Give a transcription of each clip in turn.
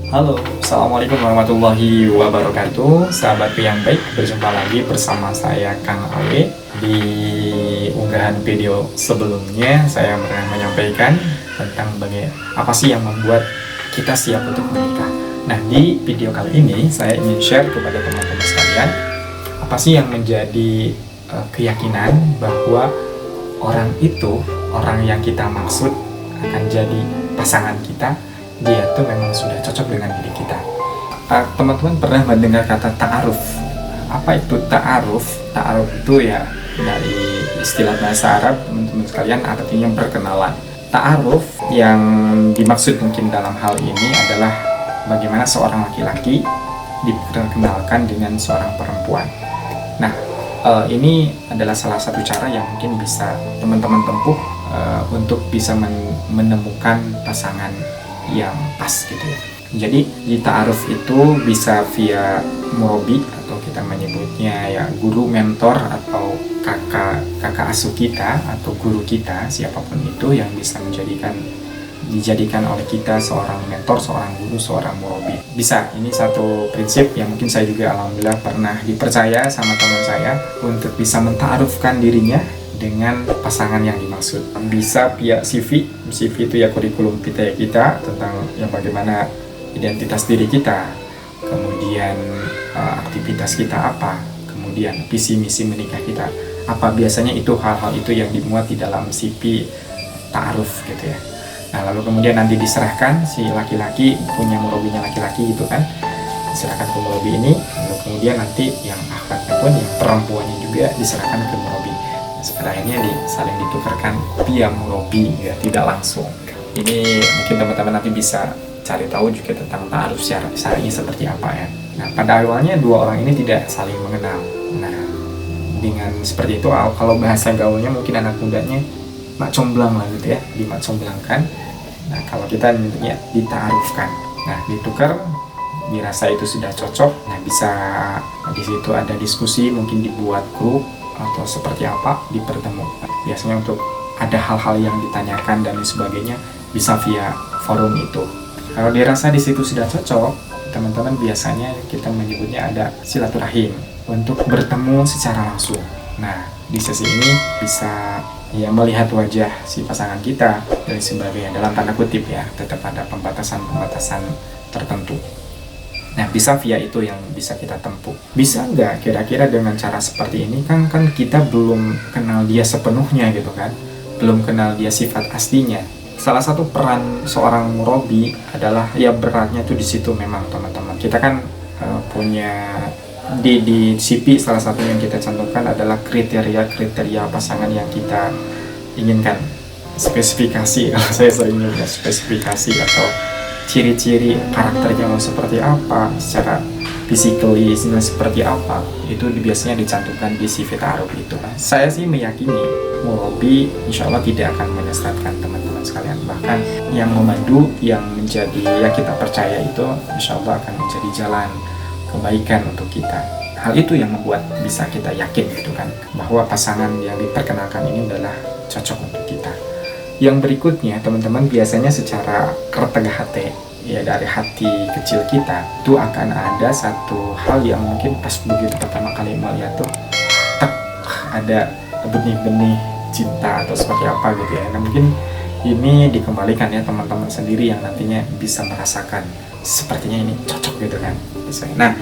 Halo, Assalamualaikum warahmatullahi wabarakatuh. Sahabatku yang baik, berjumpa lagi bersama saya Kang Awe. Di unggahan video sebelumnya saya pernah menyampaikan tentang apa sih yang membuat kita siap untuk menikah. Nah, di video kali ini saya ingin share kepada teman-teman sekalian apa sih yang menjadi keyakinan bahwa orang yang kita maksud akan jadi pasangan kita, dia tuh memang sudah cocok dengan diri kita. Teman-teman pernah mendengar kata ta'aruf? Apa itu ta'aruf? Ta'aruf itu ya dari istilah bahasa Arab, teman-teman sekalian, artinya berkenalan. Ta'aruf yang dimaksud mungkin dalam hal ini adalah bagaimana seorang laki-laki diperkenalkan dengan seorang perempuan. Nah, ini adalah salah satu cara yang mungkin bisa teman-teman tempuh untuk bisa menemukan pasangan yang pas gitu ya. Jadi di ta'aruf itu bisa via murabi atau kita menyebutnya ya guru, mentor, atau kakak asuh kita atau guru kita, siapapun itu yang bisa dijadikan oleh kita seorang mentor, seorang guru, seorang murabi. Bisa, ini satu prinsip yang mungkin saya juga alhamdulillah pernah dipercaya sama teman saya untuk bisa menta'arufkan dirinya dengan pasangan yang dimaksud. Bisa via CV itu ya kurikulum kita tentang yang bagaimana identitas diri kita, kemudian aktivitas kita apa, kemudian visi misi menikah kita apa. Biasanya itu hal-hal itu yang dimuat di dalam CV ta'aruf gitu ya. Nah, lalu kemudian nanti diserahkan, si laki-laki punya murabinya laki-laki gitu kan, diserahkan ke murabi ini, lalu kemudian nanti yang akhwatnya pun, yang perempuannya juga diserahkan ke murabi. Pada akhirnya saling ditukarkan via murabi ya, tidak langsung. Ini mungkin teman-teman nanti bisa cari tahu juga tentang ta'aruf syar'i seperti apa ya. Nah, pada awalnya dua orang ini tidak saling mengenal. Nah, dengan seperti itu, kalau bahasa gaulnya mungkin anak mudanya mak comblang lah gitu ya, dimak comblangkan. Nah, kalau kita nyebutnya dita'arufkan. Nah, ditukar, dirasa itu sudah cocok. Nah, bisa di situ ada diskusi, mungkin dibuat grup atau seperti apa, dipertemukan. Biasanya untuk ada hal-hal yang ditanyakan dan sebagainya bisa via forum itu. Kalau dirasa di situ sudah cocok, teman-teman biasanya kita menyebutnya ada silaturahim untuk bertemu secara langsung. Nah, di sesi ini bisa ya melihat wajah si pasangan kita dan sebagainya, dalam tanda kutip ya, tetap ada pembatasan tertentu. Nah, bisa via itu yang bisa kita tempuh. Bisa nggak kira-kira dengan cara seperti ini? Kan kita belum kenal dia sepenuhnya gitu kan, belum kenal dia sifat aslinya. Salah satu peran seorang murabi adalah ya beratnya tuh di situ memang teman-teman. Kita kan punya di CV salah satu yang kita cantumkan adalah kriteria pasangan yang kita inginkan. Spesifikasi, kalau saya sering nyebutnya spesifikasi atau ciri-ciri karakternya mau seperti apa, secara physically seperti apa, itu biasanya dicantumkan di CV ta'aruf itu. Saya sih meyakini murabi insya Allah tidak akan menyesatkan teman-teman sekalian. Bahkan yang memandu, yang menjadi ya kita percaya itu insya Allah akan menjadi jalan kebaikan untuk kita. Hal itu yang membuat bisa kita yakin gitu kan, bahwa pasangan yang diperkenalkan ini adalah cocok untuk kita. Yang berikutnya teman-teman, biasanya secara ketegah hati ya, dari hati kecil kita itu akan ada satu hal yang mungkin pas begitu pertama kali melihat tuh ada benih-benih cinta atau seperti apa gitu ya. Nah, mungkin ini dikembalikan ya teman-teman sendiri yang nantinya bisa merasakan sepertinya ini cocok gitu kan. Nah,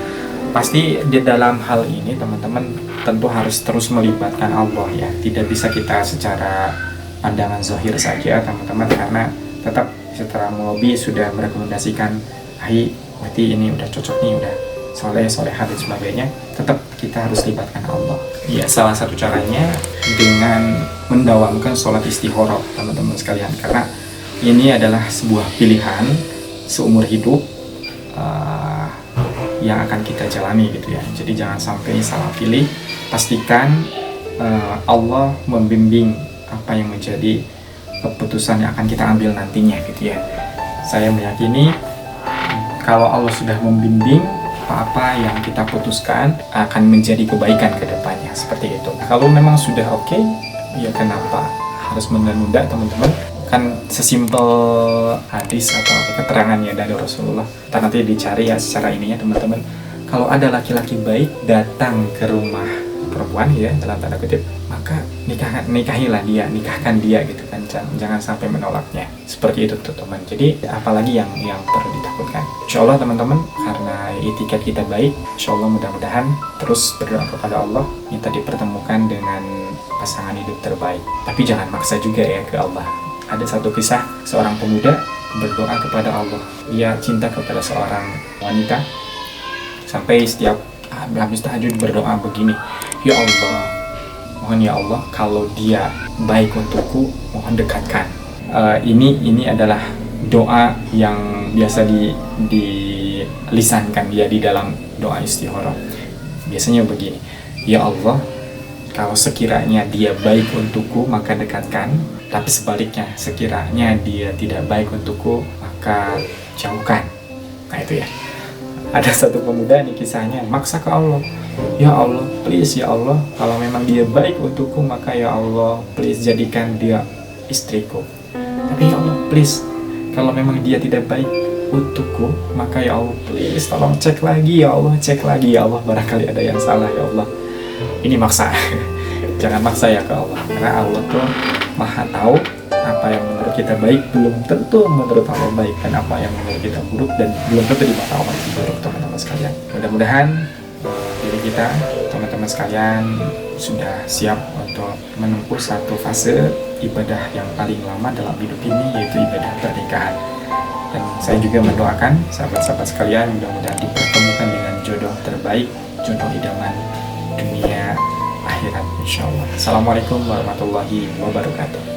pasti di dalam hal ini teman-teman tentu harus terus melibatkan Allah ya. Tidak bisa kita secara pandangan zahir saja teman-teman, karena tetap setelah murabi sudah merekomendasikan berarti ini udah cocok nih, udah solehah dan sebagainya, tetap kita harus libatkan Allah ya. Salah satu caranya dengan mendawamkan sholat istikharah teman-teman sekalian, karena ini adalah sebuah pilihan seumur hidup yang akan kita jalani gitu ya. Jadi jangan sampai salah pilih. Pastikan Allah membimbing apa yang menjadi keputusan yang akan kita ambil nantinya gitu ya. Saya meyakini kalau Allah sudah membimbing, apa yang kita putuskan akan menjadi kebaikan ke depannya, seperti itu. Kalau memang sudah oke, ya kenapa harus menunda teman-teman? kan sesimpel hadis atau keterangannya dari Rasulullah. Kita nanti dicari ya secara ininya teman-teman. Kalau ada laki-laki baik datang ke rumah perempuan ya dalam tanda kutip, maka nikahilah dia, nikahkan dia gitu kan, jangan sampai menolaknya. Seperti itu tuh teman. Jadi apalagi yang perlu ditakutkan. Insya Allah teman-teman, karena etikat kita baik, insya Allah mudah-mudahan terus berdoa kepada Allah, minta dipertemukan dengan pasangan hidup terbaik. Tapi jangan maksa juga ya ke Allah. Ada satu kisah seorang pemuda berdoa kepada Allah. Dia cinta kepada seorang wanita sampai setiap habis tahajud berdoa begini, ya Allah, mohon ya Allah kalau dia baik untukku, mohon dekatkan. Ini adalah doa yang biasa dilisankan dia di dalam doa istikharah. Biasanya begini, ya Allah, kalau sekiranya dia baik untukku maka dekatkan, tapi sebaliknya sekiranya dia tidak baik untukku maka jauhkan. Nah itu ya. Ada satu pemuda nih kisahnya maksa ke Allah, ya Allah please ya Allah, kalau memang dia baik untukku maka ya Allah please jadikan dia istriku. Tapi ya Allah please, kalau memang dia tidak baik untukku maka ya Allah please tolong cek lagi ya Allah, cek lagi ya Allah, barangkali ada yang salah ya Allah. Ini maksa. Jangan maksa ya ke Allah, karena Allah tuh maha tahu apa yang menurut kita baik belum tentu menurut Allah baik, dan apa yang menurut kita buruk dan belum tentu di mata Allah itu buruk teman-teman sekalian. Mudah-mudahan diri kita teman-teman sekalian sudah siap untuk menempuh satu fase ibadah yang paling lama dalam hidup ini, yaitu ibadah pernikahan. Dan saya juga mendoakan sahabat-sahabat sekalian mudah-mudahan dipertemukan dengan jodoh terbaik, jodoh idaman dunia akhirat insyaallah. Assalamualaikum warahmatullahi wabarakatuh.